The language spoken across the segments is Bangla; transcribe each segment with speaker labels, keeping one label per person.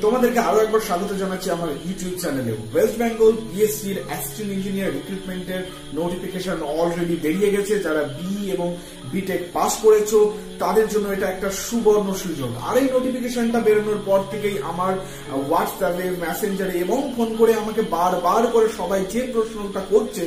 Speaker 1: তোমাদেরকে আরো একবার স্বাগত জানাচ্ছি আমার ইউটিউব চ্যানেলে। ওয়েস্ট বেঙ্গল বিএসসি এর অ্যাসিস্ট্যান্ট ইঞ্জিনিয়ার রিক্রুটমেন্টের নোটিফিকেশন অলরেডি বেরিয়ে গেছে। যারা বি এবং বিটেক পাস করেছো তাদের জন্য এটা একটা সুবর্ণ সুযোগ। আর এই নোটিফিকেশনটা বেরোনোর পর থেকেই আমার হোয়াটসঅ্যাপে, মেসেঞ্জারে এবং ফোন করে আমাকে বারবার করে সবাই যে প্রশ্নটা করছে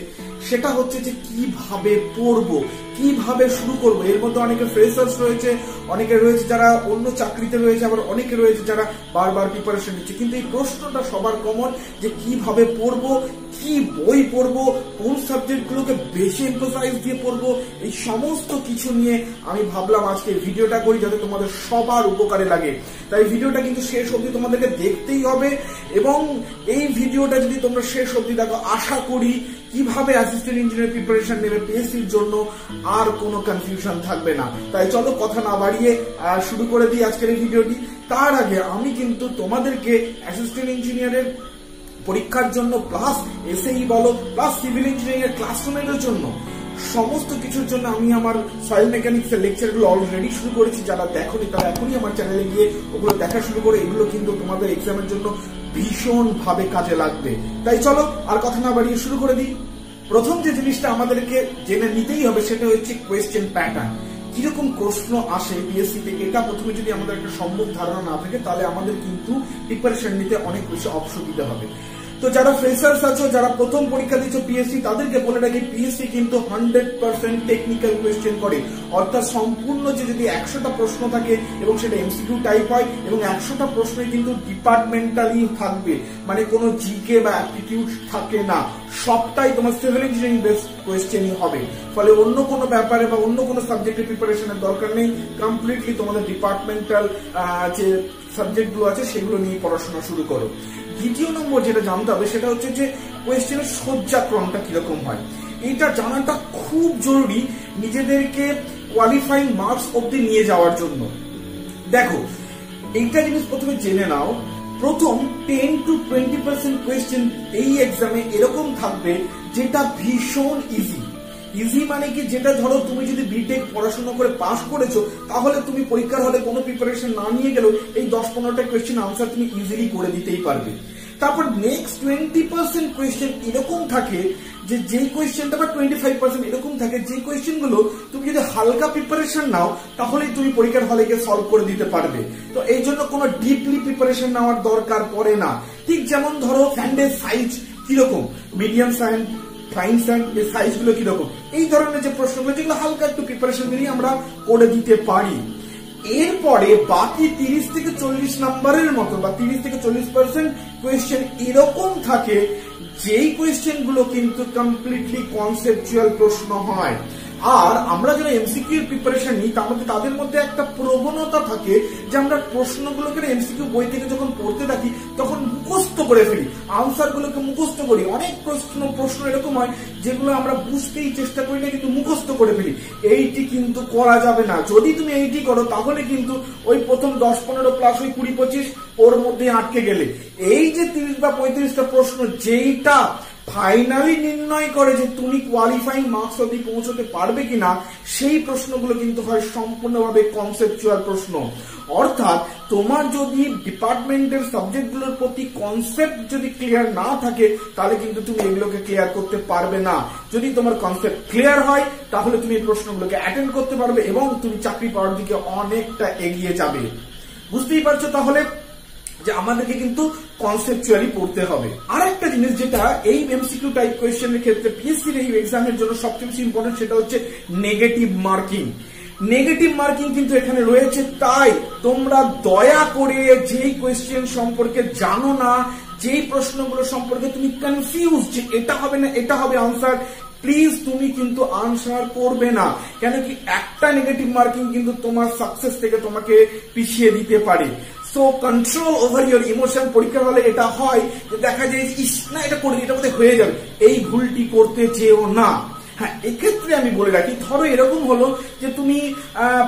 Speaker 1: সেটা হচ্ছে যে কিভাবে পড়বো, কিভাবে শুরু করবো। এর মধ্যে অনেকে ফ্রেশার্স রয়েছে, অনেকে রয়েছে যারা অন্য চাকরিতে রয়েছে, আবার অনেকে রয়েছে যারা বারবার প্রিপারেশন নিচ্ছে। কিন্তু এই প্রশ্নটা সবার কমন যে কিভাবে পড়বো, কি বই পড়বো, কোন সাবজেক্ট গুলোকে বেশি এমফাসাইজ দিয়ে পড়বো, এই সমস্ত কিছু নিয়ে আমি ভাবলাম আজকে ভিডিওটা করি যাতে তোমাদের সবার উপকারে লাগে। তাই ভিডিওটা কিন্তু শেষ অবধি তোমাদেরকে দেখতেই হবে এবং এই ভিডিওটা যদি তোমরা শেষ অবধি দেখো আশা করি কিভাবে অ্যাসিস্ট্যান্ট ইঞ্জিনিয়ার প্রিপারেশন নেবে পিএসসির জন্য আর কোনো কনফিউশন থাকবে না। তাই চলো কথা না বাড়িয়ে শুরু করে দিই আজকের এই ভিডিওটি। তার আগে আমি কিন্তু তোমাদেরকে অ্যাসিস্ট্যান্ট ইঞ্জিনিয়ারের পরীক্ষার জন্য প্লাস এসএই বলো প্লাস সিভিল ইঞ্জিনিয়ারিং ক্লাসরুমের জন্য সমস্ত কিছুর জন্য আমি আমার সয়েল মেকানিক্স এর লেকচার গুলো অলরেডি শুরু করেছি। যারা দেখোনি তারা এখনই আমার চ্যানেলে গিয়ে ওগুলো দেখা শুরু করে, এগুলো কিন্তু তোমাদের এক্সামের জন্য ভীষণ ভাবে কাজে লাগবে। তাই চলো আর কথা না বাড়িয়ে শুরু করে দিই। প্রথম যে জিনিসটা আমাদেরকে জেনে নিতেই হবে সেটা হচ্ছে কোয়েশ্চেন প্যাটার্ন। কিরকম প্রশ্ন আসে পিএসসি থেকে, এটা প্রথমে যদি আমাদের একটা সম্যক ধারণা না থাকে তাহলে আমাদের কিন্তু প্রিপারেশন নিতে অনেক বেশি অসুবিধা হবে। তো যারা ফ্রেশার্স আছো, যারা প্রথম পরীক্ষা দিচ্ছ পিএসসি, তাদেরকে বলে রাখি পিএসসি কিন্তু 100% টেকনিক্যাল কোয়েশ্চেন করে। অর্থাৎ সম্পূর্ণ যে যদি 100টা প্রশ্ন থাকে এবং সেটা এমসিকিউ টাইপ হয় এবং 100টা প্রশ্নই কিন্তু ডিপার্টমেন্টালি থাকবে, মানে কোনো জিকে বা অ্যাপটিটিউড থাকে না, সবটাই তোমার সিভিল ইঞ্জিনিয়ারিং বেসড কোয়েশ্চেনই হবে। ফলে অন্য কোনো ব্যাপারে বা অন্য কোনো সাবজেক্টের প্রিপারেশনের দরকার নেই, কমপ্লিটলি তোমাদের ডিপার্টমেন্টাল যে সাবজেক্ট গুলো আছে সেগুলো নিয়ে পড়াশোনা শুরু করো। দ্বিতীয় নম্বর যেটা জানতে হবে সেটা হচ্ছে যে কোয়েশ্চেনের সজ্জাক্রমটা কিরকম হয়। এটা জানাটা খুব জরুরি নিজেদেরকে কোয়ালিফাইং মার্কস অব্দি নিয়ে যাওয়ার জন্য। দেখো এইটা জিনিস প্রথমে জেনে নাও, প্রথম 10 to 20% কোয়েশ্চেন এই এক্সামে এরকম থাকবে যেটা ভীষণ ইজি। ইজি মানে কি, যেটা ধরো তুমি যদি বিটেক পড়াশোনা করে পাস করেছো তাহলে তুমি পরীক্ষার হলে কোনো প্রিপারেশন না নিয়ে গেলেও এই 10-15টা কোয়েশ্চেন আনসার তুমি ইজিলি করে দিতেই পারবে। তারপর নেক্সট 20% কোয়েশ্চেন এরকম থাকে যে যেই কোয়েশ্চেনটা বা 25% এরকম থাকে যে কোয়েশ্চেন গুলো তুমি যদি হালকা প্রিপারেশন নাও তাহলেই তুমি পরীক্ষার হলে গিয়ে সলভ করে দিতে পারবে। তো এই জন্য কোনো ডিপলি প্রিপারেশন নেওয়ার দরকার পড়ে না। ঠিক যেমন ধরো স্যান্ডের সাইজ কিরকম, মিডিয়াম স্যান্ড, ফাইন স্যান্ড এর সাইজ গুলো কিরকম, এই ধরনের যে প্রশ্নগুলো যেগুলো হালকা একটু প্রিপারেশন নিয়ে আমরা করে দিতে পারি। এরপরে বাকি 30 থেকে 40 নম্বরের মতো বা 30 থেকে 40% কোয়েশ্চেন এরকম থাকে যেই কোয়েশ্চেন গুলো কিন্তু কমপ্লিটলি কনসেপচুয়াল প্রশ্ন হয়। আর আমরা যারা এমসিকিউ প্রিপারেশন নিই তাদের মধ্যে একটা প্রবণতা থাকে যে আমরা প্রশ্নগুলোকে এমসিকিউ বই থেকে যখন পড়তে থাকি তখন মুখস্থ করে ফেলি, আনসার গুলোকে মুখস্থ করি। অনেক প্রশ্ন এরকম হয় যেগুলো আমরা বুঝতেই চেষ্টা করি না কিন্তু মুখস্থ করে ফেলি। এইটি কিন্তু করা যাবে না। যদি তুমি এইটি করো তাহলে কিন্তু ওই প্রথম 10-15 প্লাস ওই 20-25 ওর মধ্যে আটকে গেলে এই যে 30 বা 35টা প্রশ্ন যেইটা ফাইনালি নির্ণয় করে যে তুমি কোয়ালিফাইং মার্কস অবধি পৌঁছতে পারবে কিনা, সেই প্রশ্নগুলো কিন্তু হয় সম্পূর্ণভাবে কনসেপচুয়াল প্রশ্ন। অর্থাৎ তোমার যদি ডিপার্টমেন্টের সাবজেক্টগুলোর প্রতি কনসেপ্ট যদি ক্লিয়ার না থাকে তাহলে কিন্তু তুমি এগুলোকে ক্লিয়ার করতে পারবে না। যদি তোমার কনসেপ্ট ক্লিয়ার হয় তাহলে তুমি এই প্রশ্নগুলোকে অ্যাটেন্ড করতে পারবে এবং তুমি চাকরি পাওয়ার দিকে অনেকটা এগিয়ে যাবে। বুঝতেই পারছো তাহলে যে আমাদেরকে কিন্তু কনসেপচুয়ালি পড়তে হবে। আর একটা জিনিস যেটা এই এমসিকিউ টাইপ কোয়েশ্চেনের ক্ষেত্রে পিএসসির এই এক্সামের জন্য সবচেয়ে বেশি ইম্পর্টেন্ট সেটা হচ্ছে নেগেটিভ মার্কিং। নেগেটিভ মার্কিং কিন্তু এখানে রয়েছে। তাই তোমরা দয়া করে যেই কোয়েশ্চেন সম্পর্কে জানো না, যেই প্রশ্নগুলো সম্পর্কে তুমি কনফিউজ যে এটা হবে না এটা হবে আনসার, প্লিজ তুমি কিন্তু আনসার করবে না। কেন কি একটা নেগেটিভ মার্কিং কিন্তু তোমার সাকসেস থেকে তোমাকে পিছিয়ে দিতে পারে। So control over your emotion. পরীক্ষার হলে এটা হয় যে দেখা যায় ইস না এটা করে এটা বোধহয় হয়ে যাবে, এই ভুলটি করতে চেও না। হ্যাঁ, এক্ষেত্রে আমি বলে রাখি, ধরো এরকম হলো যে তুমি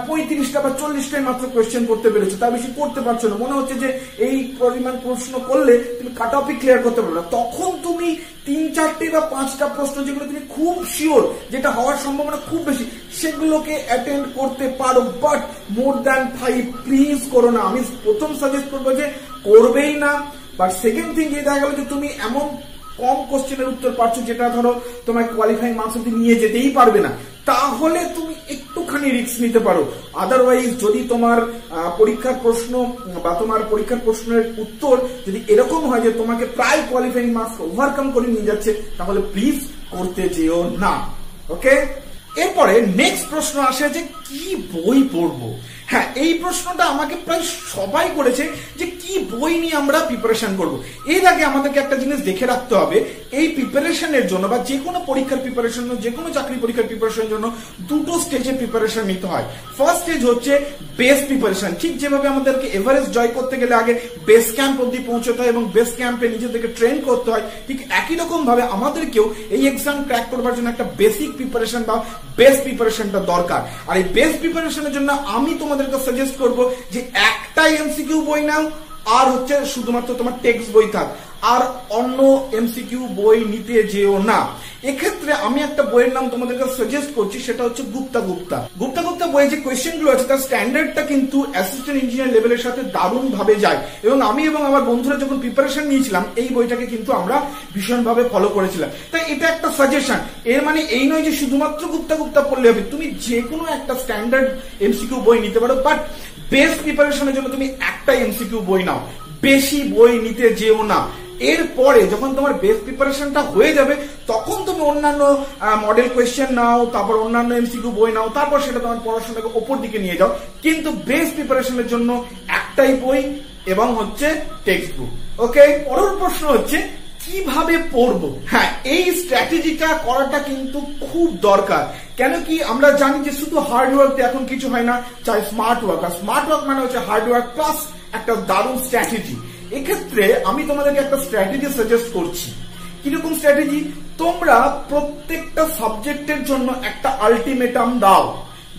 Speaker 1: 35টা বা 40টাই মাত্র কোয়েশ্চেন করতে পেরেছো, তার বেশি করতে পারছো না, মনে হচ্ছে যে এই পরিমাণ প্রশ্ন করলে তুমি কাট অফই ক্লিয়ার করতে পারবে না। তখন তুমি 3-4টে বা 5টা প্রশ্ন যেগুলো তুমি খুব শিওর যেটা হওয়ার সম্ভাবনা খুব বেশি সেগুলোকে অ্যাটেন্ড করতে পারো, বাট মোর দ্যান 5 প্লিজ করো না। আমি প্রথম সাজেস্ট করবো যে করবেই না। বাট সেকেন্ড থিং যে দেখা গেল যে তুমি এমন কম কোশ্চেনের উত্তর পাচ্ছ যেটা ধরো তোমার কোয়ালিফাইং মার্কস অব্দি নিয়ে যেতেই পারবে না, তাহলে তুমি একটুখানি রিস্ক নিতে পারো। আদারওয়াইজ যদি তোমার পরীক্ষার প্রশ্ন বা তোমার পরীক্ষার প্রশ্নের উত্তর যদি এরকম হয় যে তোমাকে প্রায় কোয়ালিফাইং মার্কস ওভারকাম করে নিয়ে যাচ্ছে, তাহলে প্লিজ করতে যেও না। ওকে, এরপরে নেক্সট প্রশ্ন আসে যে কি বই পড়বো। হ্যাঁ, এই প্রশ্নটা আমাকে প্রায় সবাই করেছে যে কি বই নিয়ে আমরা প্রিপারেশন করব। এর আগে আমাদেরকে একটা জিনিস দেখে রাখতে হবে, এই প্রিপারেশনের জন্য বা যে কোনো পরীক্ষার প্রিপারেশন, যে কোনো চাকরি পরীক্ষার প্রিপারেশনের জন্য দুটো স্টেজে প্রিপারেশন নিতে হয়। ফার্স্ট স্টেজ হচ্ছে বেস প্রিপারেশন। ঠিক যেভাবে আমাদেরকে এভারেস্ট জয় করতে গেলে আগে বেস ক্যাম্প অব্দি পৌঁছতে হয় এবং বেস ক্যাম্পে নিজেদেরকে ট্রেন করতে হয়, ঠিক একই রকম ভাবে আমাদেরকেও এই এক্সাম ক্র্যাক করবার জন্য একটা বেসিক প্রিপারেশন বা বেস প্রিপারেশনটা দরকার। আর এই বেস প্রিপারেশনের জন্য আমি তোমাদেরকে সাজেস্ট করব যে একটাই এমসিকিউ বই নাও, আর হচ্ছে শুধুমাত্র তোমার টেক্সট বই থাক, আর অন্য এমসিকিউ বই নিতে যেও না। এক্ষেত্রে আমি একটা বইয়ের নাম তোমাদেরকে সাজেস্ট করছি, সেটা হচ্ছে গুপ্তা গুপ্তা বইয়ে যে কোয়েশ্চেন গুলো আছে তার স্ট্যান্ডার্ডটা কিন্তু অ্যাসিস্ট্যান্ট ইঞ্জিনিয়ার লেভেলের সাথে দারুণ ভাবে যায়। এবং আমি এবং আমার বন্ধুরা যখন প্রিপারেশন নিয়েছিলাম এই বইটাকে কিন্তু আমরা ভীষণ ভাবে ফলো করেছিলাম। তাই এটা একটা সাজেশন, এর মানে এই নয় যে শুধুমাত্র গুপ্তা পড়লে হবে। তুমি যে কোনো একটা স্ট্যান্ডার্ড এমসিকিউ বই নিতে পারো, বাট বেস প্রিপারেশনের জন্য তুমি একটা এমসিকিউ বই নাও, বেশি বই নিতে যেও না। এরপরে যখন তোমার বেস প্রিপারেশনটা হয়ে যাবে তখন তুমি অন্যান্য মডেল কোয়েশ্চেন নাও, তারপর অন্যান্য এমসিকিউ বই নাও, তারপর সেটা তোমার পড়াশোনাকে ওপর দিকে নিয়ে যাও। কিন্তু বেস প্রিপারেশনের জন্য একটাই বই এবং হচ্ছে টেক্সট বুক। ওকে, পরের প্রশ্ন হচ্ছে কিভাবে পড়বো। হ্যাঁ, এই স্ট্র্যাটেজিটা করাটা কিন্তু খুব দরকার। কেন কি আমরা জানি যে শুধু হার্ড ওয়ার্ক দিয়ে এখন কিছু হয় না, চাই স্মার্ট ওয়ার্ক। আর স্মার্ট ওয়ার্ক মানে হচ্ছে হার্ড ওয়ার্ক প্লাস একটা দারুণ স্ট্র্যাটেজি। এক্ষেত্রে আমি তোমাদেরকে একটা স্ট্র্যাটেজি সাজেস্ট করছি। কিরকম স্ট্র্যাটেজি? তোমরা প্রত্যেকটা সাবজেক্টের জন্য একটা আলটিমেটাম দাও।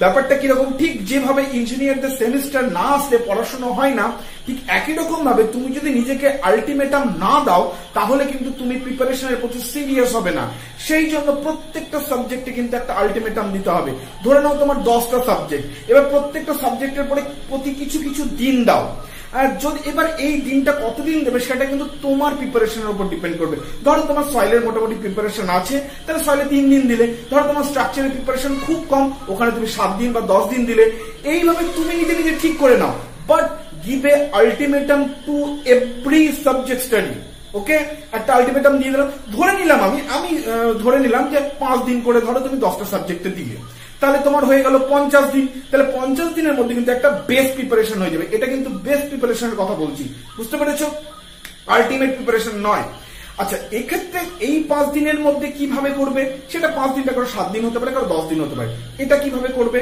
Speaker 1: ব্যাপারটা কিরকম? ঠিক যেভাবে ইঞ্জিনিয়ারদের সেমিস্টার না আসলে পড়াশোনা হয় না, ঠিক একই রকম ভাবে তুমি যদি নিজেকে আলটিমেটাম না দাও তাহলে কিন্তু তুমি প্রিপারেশনের প্রতি সিরিয়াস হবে না। সেই জন্য প্রত্যেকটা সাবজেক্টে কিন্তু একটা আলটিমেটাম দিতে হবে। ধরে নাও তোমার 10টা সাবজেক্ট, এবার প্রত্যেকটা সাবজেক্টের পরে প্রতি কিছু কিছু দিন দাও। আর যদি এবার এই দিনটা কতদিন দেবে সেটা কিন্তু তোমার প্রিপারেশনের উপর ডিপেন্ড করবে। ধরো তোমার সয়েলের মোটামুটি প্রিপারেশন আছে, তাহলে সয়েলে 3 দিন দিলে। ধরো তোমার স্ট্রাকচারের প্রিপারেশন খুব কম, ওখানে তুমি 7 দিন বা 10 দিন দিলে। এইভাবে তুমি নিজে নিজে ঠিক করে নাও, but give a ultimatum to every subject study. Okay, একটা আলটিমেটাম দিয়ে দিলাম। ধরে নিলাম আমি ধরে নিলাম যে 5 দিন করে ধরো তুমি 10টা সাবজেক্টে দিলে, তাহলে তোমার হয়ে গেল 50 দিন। তাহলে 50 দিনের মধ্যে কিন্তু একটা বেস প্রিপারেশন হয়ে যাবে। এটা কিন্তু বেস প্রিপারেশনের কথা বলছি, বুঝতে পেরেছো? আলটিমেট প্রিপারেশন নয়। আচ্ছা, এক্ষেত্রে এই 5 দিনের মধ্যে কিভাবে করবে সেটা 5 দিনটা করে 7 দিন হতে পারে, কারো 10 দিন হতে পারে। এটা কিভাবে করবে?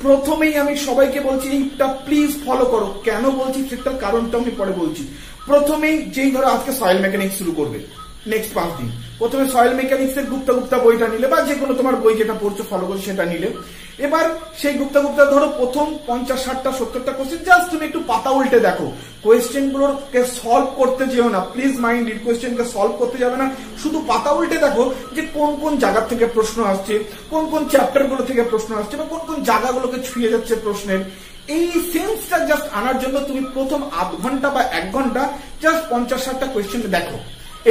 Speaker 1: প্রথমেই আমি সবাইকে বলছি এইটা প্লিজ ফলো করো। কেন বলছি সেটার কারণটা আমি পরে বলছি। প্রথমেই যেই ধরো আজকে সয়েল মেকানিক্স শুরু করবে, নেক্সট 5 দিন প্রথমে সয়েল মেকানিক্স এর গুপ্তা বইটা নিলে, বা যে কোনো তোমার বই যেটা পড়ছো ফলো করছো সেটা নিলে। এবার সেই গুপ্তা ধরো প্রথম 50, 60, 70টা কোয়েশ্চেন জাস্ট তুমি একটু পাতা উল্টে দেখো। কোয়েশ্চেন গুলোকে সলভ করতে যেও না, প্লিজ মাইন্ড ইট। কোয়েশ্চেনকে সলভ করতে যাবে না, শুধু পাতা উল্টে দেখো যে কোন কোন জায়গা থেকে প্রশ্ন আসছে, কোন কোন চ্যাপ্টার গুলো থেকে প্রশ্ন আসছে, বা কোন কোন জায়গাগুলোকে ছুঁয়ে যাচ্ছে প্রশ্নের। এই সেন্সটা জাস্ট আনার জন্য তুমি প্রথম আধ ঘন্টা বা 1 ঘন্টা জাস্ট 50, 60টা কোয়েশ্চেন দেখো।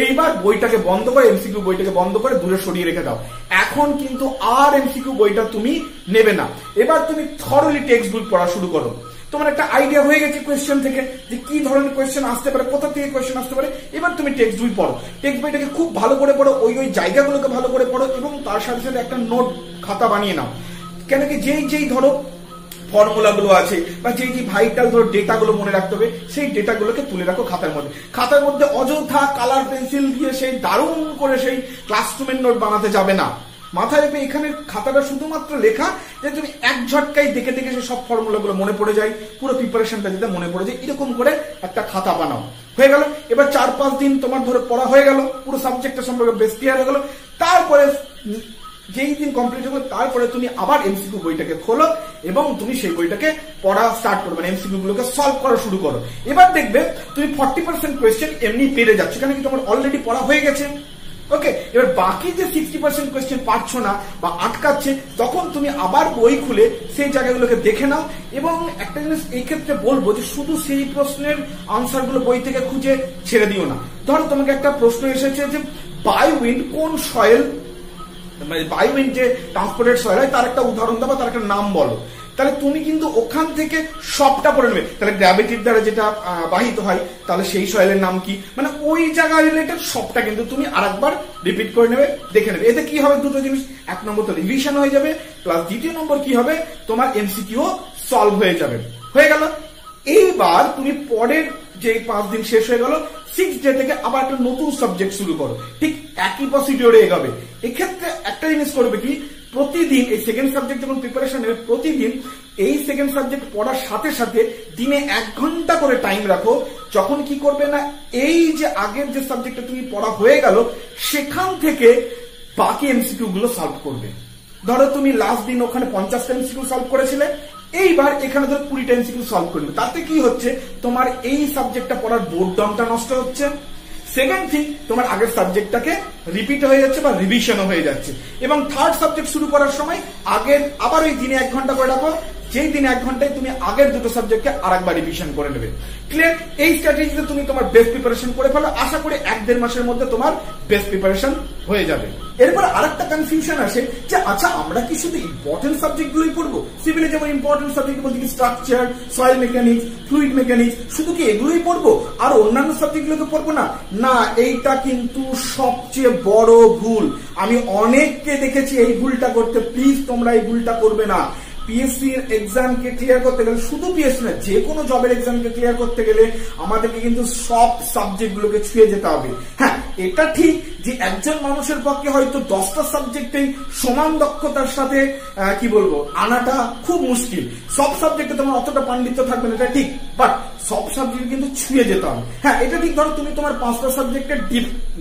Speaker 1: এইবার বইটাকে বন্ধ করে, এমসিকিউ বইটাকে বন্ধ করে দূরে সরিয়ে রেখে দাও। এখন কিন্তু আর এমসিকিউ বইটা তুমি নেবে না। এবার তুমি থরলি টেক্সট বুক পড়া শুরু করো। তোমার একটা আইডিয়া হয়ে গেছে কোয়েশ্চেন থেকে যে কি ধরনের কোয়েশ্চেন আসতে পারে, কোথা থেকে কোয়েশ্চেন আসতে পারে। এবার তুমি টেক্সট বই পড়ো, টেক্সট বইটাকে খুব ভালো করে পড়ো, ওই জায়গাগুলোকে ভালো করে পড়ো, এবং তার সাথে সাথে একটা নোট খাতা বানিয়ে নাও। কেন কি যেই ধরো ফর্মুলা গুলো আছে বা যে ভাইটাল ধরো ডেটা গুলো মনে রাখতে হবে, সেই ডেটা গুলোকে তুলে রাখো খাতার মধ্যে অযথা কালার পেন্সিল দিয়ে সেই দারুণ করে সেই ক্লাসরুমের নোট বানাতে যাবে না। মাথায় রেখে এখানে খাতাটা শুধুমাত্র লেখা, যে তুমি এক ঝটকায় দেখে দেখে সেই সব ফর্মুলা গুলো মনে পড়ে যায়, পুরো প্রিপারেশনটা যেটা মনে পড়ে যায়, এরকম করে একটা খাতা বানাও। হয়ে গেল। এবার 4-5 দিন তোমার ধরে পড়া হয়ে গেল, পুরো সাবজেক্টের সম্পর্কে বেশ ক্লিয়ার হয়ে গেল। তারপরে যেই দিন কমপ্লিট হবে তারপরে তুমি আবার এমসিকিউ বইটাকে খোলো এবং তুমি সেই বইটাকে পড়া স্টার্ট করো, মানে এমসিকিউ গুলোকে সলভ করা শুরু করো। এবার দেখবে তুমি 40% কোয়েশ্চেন এমনি পেরে যাচ্ছ, কারণ কি তোমার অলরেডি পড়া হয়ে গেছে। ওকে, এবার বাকি যে 60% কোয়েশ্চেন পারছো না বা আটকাচ্ছে, তখন তুমি আবার বই খুলে সেই জায়গাগুলোকে দেখে নাও। এবং একটা জিনিস এই ক্ষেত্রে বলবো যে শুধু সেই প্রশ্নের আনসার গুলো বই থেকে খুঁজে ছেড়ে দিও না। ধরো তোমাকে একটা প্রশ্ন এসেছে যে বাই উইন্ড কোন সয়েল, বাই উইন্ড যে ট্রান্সপোর্টেড সয়েল হয় তার একটা উদাহরণ দাও বা তার একটা নাম বলো, তাহলে তুমি কিন্তু ওখান থেকে সবটা পড়ে নেবে। তাহলে গ্র্যাভিটির দ্বারা যেটা বাহিত হয় তাহলে সেই সয়েলের নাম কি, মানে ওই জায়গা রিলেটেড সবটা কিন্তু তুমি আরেকবার রিপিট করে নেবে, দেখে নেবে। এতে কি হবে, দুটো জিনিস, এক নম্বর তো রিভিশন হয়ে যাবে, প্লাস দ্বিতীয় নম্বর কি হবে, তোমার এমসিকিউ সলভ হয়ে যাবে। হয়ে গেল। এইবার তুমি পরের যে 5 দিন শেষ হয়ে গেল, 6 ডে থেকে আবার একটা নতুন সাবজেক্ট শুরু করো, ঠিক একই প্রসিডিওরে এগোবে। এক্ষেত্রে একটা জিনিস করবে কি, প্রতিদিন এই সেকেন্ড সাবজেক্ট যখন প্রিপারেশন নেবে, প্রতিদিন এই সেকেন্ড সাবজেক্ট পড়ার সাথে সাথে দিনে 1 ঘন্টা করে টাইম রাখো। যখন কি করবে না, এই যে আগের যে সাবজেক্টটা তুমি পড়া হয়ে গেল সেখান থেকে বাকি এমসিকিউ গুলো সলভ করবে। ধরো তুমি লাস্ট দিন ওখানে 50টা এমসিকিউ সলভ করেছিলে, এইবার এখানে ধরো 20টা এমসিকিউ সলভ করবে। তাতে কি হচ্ছে, তোমার এই সাবজেক্টটা পড়ার বোর্ডমটা নষ্ট হচ্ছে। সেকেন্ড থিং, তোমার আগের সাবজেক্টটাকে রিপিট হয়ে যাচ্ছে বা রিভিশনও হয়ে যাচ্ছে। এবং থার্ড সাবজেক্ট শুরু করার সময় আগের আবার ওই দিনে 1 ঘন্টা করে রাখো, যেই দিনে 1 ঘন্টায় তুমি আগের দুটো সাবজেক্টকে আরেকবার রিভিশন করে নেবে। ক্লিয়ার? এই স্ট্র্যাটেজিতে তুমি তোমার বেস্ট প্রিপারেশন করে ফেলো, আশা করি 1-1.5 মাসের মধ্যে তোমার বেস্ট প্রিপারেশন হয়ে যাবে। এরপর আরেকটা কনফিউশন আসে যে আচ্ছা আমরা কি শুধু ইম্পর্টেন্ট সাবজেক্ট গুলোই পড়বো? সিভিলে যেমন ইম্পর্টেন্ট সাবজেক্ট বলতে কি structure, soil mechanics, fluid mechanics, শুধু কি এগুলোই পড়বো আর অন্যান্য সাবজেক্ট গুলোকে পড়বো না? না, এইটা কিন্তু সবচেয়ে বড় ভুল। আমি অনেককে দেখেছি এই ভুলটা করতে। প্লিজ তোমরা এই ভুলটা করবে না। পিএসসি এর এক্সামকে ক্লিয়ার করতে গেলে, শুধু পিএসসি না, যে কোনো জবের এক্সামকে ক্লিয়ার করতে গেলে আমাদেরকে কিন্তু সব সাবজেক্ট গুলোকে ছুঁয়ে যেতে হবে। হ্যাঁ, এটা ঠিক যে একজন মানুষের পক্ষে হয়তো 10টা সাবজেক্টেই সমান দক্ষতার সাথে কি বলবো আনাটা খুব মুশকিল। সব সাবজেক্টে তোমার অতটা পাণ্ডিত্য থাকবে না, এটা ঠিক, বাট সব সাবজেক্ট কিন্তু ছুঁয়ে যেতে হবে। হ্যাঁ, এটা ঠিক। ধরো তুমি তোমার 5টা সাবজেক্টের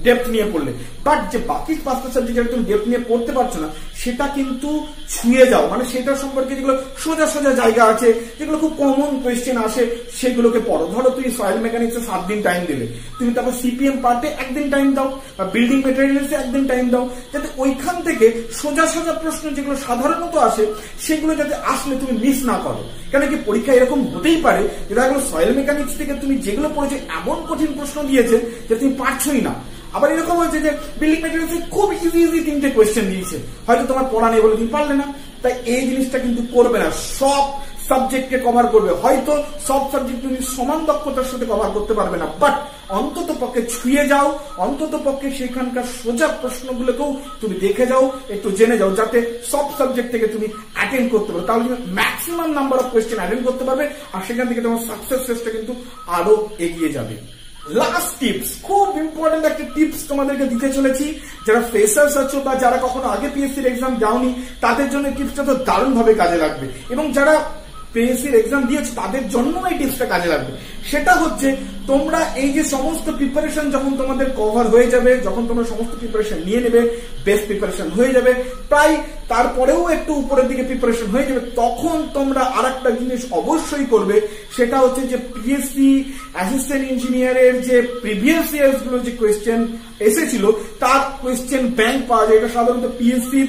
Speaker 1: ডেপথ নিয়ে পড়লে, বাট যে বাকি 5টা সাবজেক্ট তুমি ডেপথ নিয়ে পড়তে পারছো না সেটা কিন্তু ছুঁয়ে যাও, মানে সেটা সম্পর্কে যেগুলো সোজা সোজা জায়গা আছে, যেগুলো খুব কমন কোয়েশ্চেন আসে, সেগুলোকে পড়ো। ধরো তুমি সয়েল মেকানিক্সে 7 দিন টাইম দিলে, তুমি তারপর সিপিএম পার্টে 1 দিন টাইম দাও, বা বিল্ডিং মেটেরিয়ালসে 1 দিন টাইম দাও, যাতে ওইখান থেকে সোজা সোজা প্রশ্ন যেগুলো সাধারণত আসে সেগুলো যাতে আসলে তুমি মিস না করো। কেন কি পরীক্ষা এরকম হতেই পারে যে দেখা গেলো সয়েল মেকানিক্স থেকে তুমি যেগুলো পড়েছো এমন কঠিন প্রশ্ন দিয়েছে যে তুমি পারছোই না। আবার এরকম হয়েছে যে বিল্ডিং মেটেরিয়ালসে খুব ইজি 3টে কোয়েশ্চেন দিয়েছে, হয়তো তোমার পড়া নেই বলে তুমি পারলে না। তাই এই জিনিসটা কিন্তু করবে না, সব সাবজেক্টকে কভার করবে। হয়তো সব সাবজেক্ট তুমি সমান দক্ষতার সাথে কভার করতে পারবে না, বাট অন্তত পক্ষে ছুঁয়ে যাও, অন্তত পক্ষে সেখানকার সোজা প্রশ্নগুলোকেও তুমি দেখে যাও, একটু জেনে যাও, যাতে সব সাবজেক্ট থেকে তুমি অ্যাটেন্ড করতে পারো। তাহলে তুমি maximum number of question attend করতে পারবে, আর সেখান থেকে তোমার সাকসেস রেটটা কিন্তু আরো এগিয়ে যাবে। লাস্ট টিপস, খুব ইম্পর্টেন্ট একটা টিপস তোমাদেরকে দিতে চলেছি। যারা ফ্রেশার্স আছো বা যারা কখনো আগে পিএসসির এক্সাম দাওনি, তাদের জন্য টিপসটা তো দারুণ ভাবে কাজে লাগবে, এবং যারা পিএসসির এক্সাম দিয়েছে তাদের জন্য এই টিপসটা কাজে লাগবে। সেটা হচ্ছে, তোমরা এই যে সমস্ত প্রিপারেশন যখন তোমাদের কভার হয়ে যাবে, যখন তোমরা সমস্ত প্রিপারেশন নিয়ে নেবে, বেস্ট প্রিপারেশন হয়ে যাবে, প্রায় তারপরেও একটু উপরের দিকে প্রিপারেশন হয়ে যাবে, তখন তোমরা আরেকটা জিনিস অবশ্যই করবে। সেটা হচ্ছে যে পিএসসি অ্যাসিস্ট্যান্ট ইঞ্জিনিয়ারের যে প্রিভিয়াস ইয়ার্স গুলো যে কোয়েশ্চেন এসেছিল তার কোয়েশ্চেন ব্যাংক পাওয়া যায়। এটা সাধারণত পিএসসি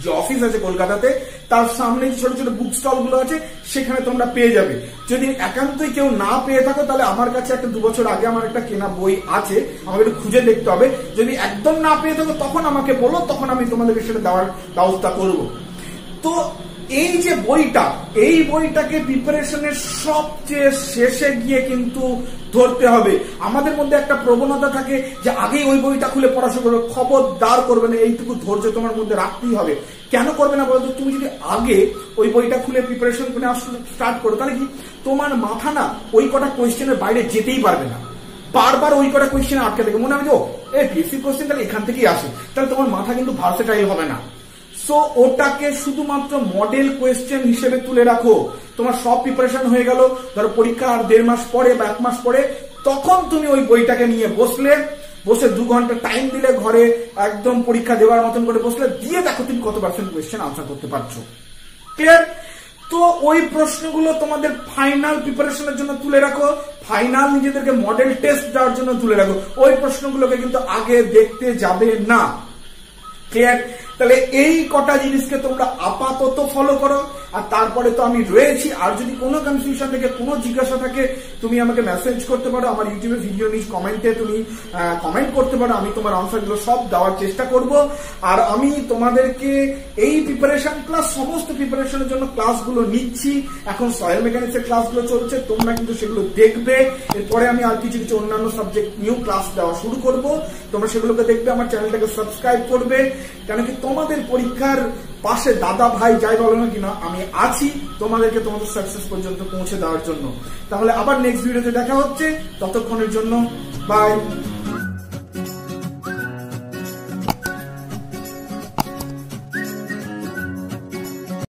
Speaker 1: যে অফিস আছে কলকাতাতে, তার সামনে ছোট ছোট বুক স্টল গুলো আছে, সেখানে তোমরা পেয়ে যাবে। যদি একান্তই কেউ না পেয়ে থাকো, তাহলে আমার কাছে একটা 2 বছর আগে আমার একটা কেনা বই আছে, আমাকে একটু খুঁজে দেখতে হবে। যদি একদম না পেয়ে থাকো তখন আমাকে বলো, তখন আমি তোমাদেরকে সেটা দেওয়ার ব্যবস্থা করব। তো এই যে বইটা, এই বইটাকে প্রিপারেশনের সবচেয়ে শেষে গিয়ে কিন্তু ধরতে হবে। আমাদের মধ্যে একটা প্রবণতা থাকে যে আগেই ওই বইটা খুলে পড়া শুরু করবে, খবরদার করবে না। এইটুকু ধৈর্য তোমার মধ্যে রাখতেই হবে। কেন করবে না বলতো? তুমি যদি আগে ওই বইটা খুলে প্রিপারেশন করে স্টার্ট করো, তাহলে কি তোমার মাথা না ওই কটা কোয়েশ্চেনের বাইরে যেতেই পারবে না, বারবার ওই কটা কোয়েশ্চেন আটকে থাকে। মনে হবে যে পিএসসি কোয়েশ্চেন তাহলে এখান থেকেই আসে, তাহলে তোমার মাথা কিন্তু ভার্সেটাইল হবে না। সো ওটাকে শুধুমাত্র মডেল কোয়েশ্চেন হিসেবে তুলে রাখো। তোমার সব প্রিপারেশন হয়ে গেল, ধরো পরীক্ষা আর 1.5 মাস পরে বা 1 মাস পরে, তখন তুমি ওই বইটাকে নিয়ে বসে 2 ঘন্টা টাইম দিলে, ঘরে একদম পরীক্ষা দেওয়ার মতন করে বসলে, দিয়ে দেখো তুমি কত % কোয়েশ্চেন আনসার করতে পারছো। ক্লিয়ার? তো ওই প্রশ্নগুলো তোমাদের ফাইনাল প্রিপারেশনের জন্য তুলে রাখো, ফাইনাল নিজেদেরকে মডেল টেস্ট দেওয়ার জন্য তুলে রাখো। ওই প্রশ্নগুলোকে কিন্তু আগে দেখতে যাবে না। ক্লিয়ার? তাহলে এই কটা জিনিসকে তোমরা আপাতত ফলো করো। আর তারপরে তো আমি রয়েছি, আর যদি কোনো কনফিউশন থেকে, কোনো জিজ্ঞাসা থাকে, তুমি আমাকে মেসেজ করতে পারো, আমার ইউটিউবে ভিডিও নিচ কমেন্টে তুমি কমেন্ট করতে পারো, আমি তোমার আনসারগুলো সব দেওয়ার চেষ্টা করব। আর আমি তোমাদেরকে এই প্রিপারেশন ক্লাস, সমস্ত প্রিপারেশনের জন্য ক্লাসগুলো নিচ্ছি। এখন সয়েল মেকানিক্সের ক্লাসগুলো চলছে, তোমরা কিন্তু সেগুলো দেখবে। এরপরে আমি আর কিছু কিছু অন্যান্য সাবজেক্ট নিউ ক্লাস দেওয়া শুরু করব, তোমরা সেগুলোকে দেখবে, আমার চ্যানেলটাকে সাবস্ক্রাইব করবে। কেন কি তোমাদের পরীক্ষার পাশে দাদা ভাই যাই বলো না কিনা আমি আছি তোমাদেরকে তোমাদের সাকসেস পর্যন্ত পৌঁছে দেওয়ার জন্য। তাহলে আবার নেক্সট ভিডিওতে দেখা হচ্ছে, ততক্ষণের জন্য বাই।